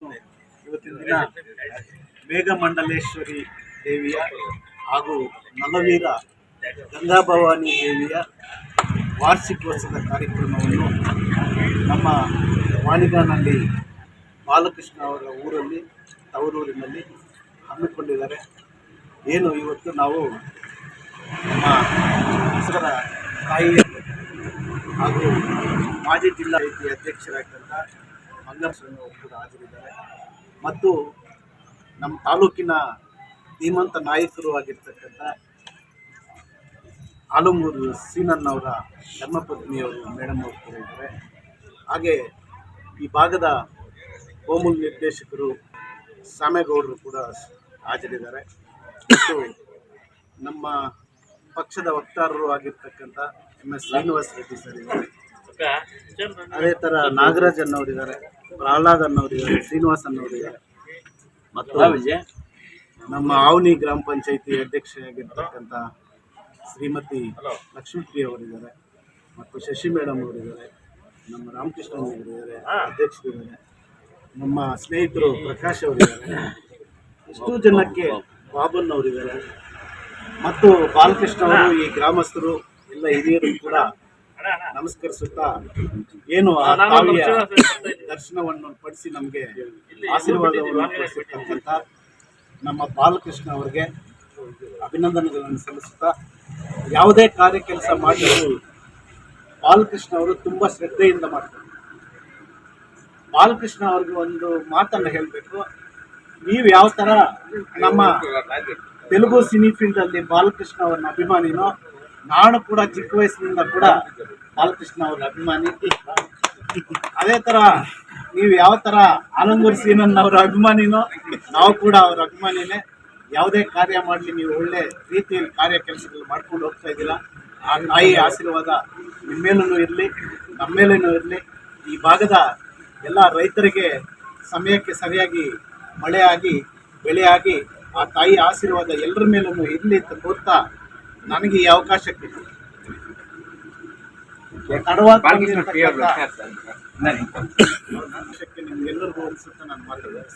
ಇವತ್ತಿನ ದಿನ ಮೇಘಮಂಡಲೇಶ್ವರಿ ದೇವಿಯ ಹಾಗೂ ನಲವೀರ ಗಂಗಾಭವಾನಿ ದೇವಿಯ ವಾರ್ಷಿಕೋತ್ಸವದ ಕಾರ್ಯಕ್ರಮವನ್ನು ನಮ್ಮ ವಾಣಿಗಾನಲ್ಲಿ ಬಾಲಕೃಷ್ಣ ಅವರ ಊರಲ್ಲಿ ತವರೂರಿನಲ್ಲಿ ಹಮ್ಮಿಕೊಂಡಿದ್ದಾರೆ. ಏನು ಇವತ್ತು ನಾವು ನಮ್ಮ ಹೆಸರ ತಾಯಿ ಹಾಗೂ ಮಾಜಿ ಜಿಲ್ಲಾ ಅಧ್ಯಕ್ಷರಾಗಿದ್ದಂಥ ಮಂಗೇಶ್ವರವರು ಕೂಡ ಹಾಜರಿದ್ದಾರೆ ಮತ್ತು ನಮ್ಮ ತಾಲೂಕಿನ ಧೀಮಂತ ನಾಯಕರು ಆಗಿರ್ತಕ್ಕಂಥ ಆಲಮೂರು ಸೀನನ್ನವರ ಧರ್ಮಪತ್ನಿಯವರು ಮೇಡಮ್ ಅವರು ಕೂಡ ಇದ್ದಾರೆ. ಹಾಗೆ ಈ ಭಾಗದ ಹೋಮುಲ್ ನಿರ್ದೇಶಕರು ಸಾಮೇಗೌಡರು ಕೂಡ ಹಾಜರಿದ್ದಾರೆ ಮತ್ತು ನಮ್ಮ ಪಕ್ಷದ ವಕ್ತಾರರು ಆಗಿರ್ತಕ್ಕಂಥ MS ಶ್ರೀನಿವಾಸ ರೆಡ್ಡಿ ಸರ್ ಇದ್ದಾರೆ. ಅದೇ ಥರ ನಾಗರಾಜ್ ಅನ್ನೋರಿದ್ದಾರೆ, ಪ್ರಹ್ಲಾದ್ ಅನ್ನೋರಿದ್ದಾರೆ, ಶ್ರೀನಿವಾಸ್ ಅನ್ನೋರಿದ್ದಾರೆ ಮತ್ತು ನಮ್ಮ ಆವನಿ ಗ್ರಾಮ ಪಂಚಾಯಿತಿ ಅಧ್ಯಕ್ಷರಾಗಿರ್ತಕ್ಕಂಥ ಶ್ರೀಮತಿ ಲಕ್ಷ್ಮೀಪ್ರಿಯ ಅವರಿದ್ದಾರೆ ಮತ್ತು ಶಶಿ ಮೇಡಮ್ ಅವರಿದ್ದಾರೆ, ನಮ್ಮ ರಾಮಕೃಷ್ಣನ್ ಅವರಿದ್ದಾರೆ, ಅಧ್ಯಕ್ಷರಿದ್ದಾರೆ, ನಮ್ಮ ಸ್ನೇಹಿತರು ಪ್ರಕಾಶ್ ಅವರಿದ್ದಾರೆ, ಇಷ್ಟು ಜನಕ್ಕೆ ಬಾಬನ್ ಅವರಿದ್ದಾರೆ ಮತ್ತು ಬಾಲಕೃಷ್ಣ ಅವರು ಈ ಗ್ರಾಮಸ್ಥರು ಎಲ್ಲ ಹಿರಿಯರು ಕೂಡ ನಮಸ್ಕರಿಸುತ್ತಾ ಏನು ಆ ತಾಯಿಯ ದರ್ಶನವನ್ನು ಪಡಿಸಿ ನಮಗೆ ಆಶೀರ್ವಾದವನ್ನು ಕೊಡಿಸಿರ್ತಕ್ಕಂಥ ನಮ್ಮ ಬಾಲಕೃಷ್ಣ ಅವರಿಗೆ ಅಭಿನಂದನೆಗಳನ್ನು ಸಲ್ಲಿಸುತ್ತಾ, ಯಾವುದೇ ಕಾರ್ಯ ಕೆಲಸ ಮಾಡಿದರೂ ಬಾಲಕೃಷ್ಣ ಅವರು ತುಂಬ ಶ್ರದ್ಧೆಯಿಂದ ಮಾಡ್ತಾರೆ. ಬಾಲಕೃಷ್ಣ ಅವ್ರಿಗೆ ಒಂದು ಮಾತನ್ನು ಹೇಳಬೇಕು, ನೀವು ಯಾವ ಥರ ನಮ್ಮ ತೆಲುಗು ಸಿನಿ ಫೀಲ್ಡಲ್ಲಿ ಬಾಲಕೃಷ್ಣ ಅವ್ರನ್ನ ಅಭಿಮಾನಿನೋ, ನಾನು ಕೂಡ ಚಿಕ್ಕ ವಯಸ್ಸಿನಿಂದ ಕೂಡ ಬಾಲಕೃಷ್ಣ ಅವ್ರ ಅಭಿಮಾನಿ. ಅದೇ ಥರ ನೀವು ಯಾವ ಥರ ಆಲಂಗೂರು ಸೀನನ್ನವರ ಅಭಿಮಾನಿನೋ, ನಾವು ಕೂಡ ಅವರ ಅಭಿಮಾನಿನೇ. ಯಾವುದೇ ಕಾರ್ಯ ಮಾಡಲಿ ನೀವು ಒಳ್ಳೆ ರೀತಿಯಲ್ಲಿ ಕಾರ್ಯ ಕೆಲಸಗಳು ಮಾಡ್ಕೊಂಡು ಹೋಗ್ತಾ ಇದ್ದೀರಾ. ಆ ತಾಯಿ ಆಶೀರ್ವಾದ ನಿಮ್ಮ ಮೇಲೂ ಇರಲಿ, ನಮ್ಮ ಮೇಲೇನೂ ಇರಲಿ. ಈ ಭಾಗದ ಎಲ್ಲ ರೈತರಿಗೆ ಸಮಯಕ್ಕೆ ಸರಿಯಾಗಿ ಮಳೆಯಾಗಿ ಬೆಳೆಯಾಗಿ ಆ ತಾಯಿ ಆಶೀರ್ವಾದ ಎಲ್ಲರ ಮೇಲೂ ಇರಲಿ ಅಂತ ಕೋರ್ತಾ ನನಗೆ ಈ ಅವಕಾಶಕ್ಕೆ ನಿಮ್ಗೆಲ್ಲರಿಗೂ ಅನಿಸುತ್ತೆ ನಾನು ಮಾತಾಡ್ತೀನಿ.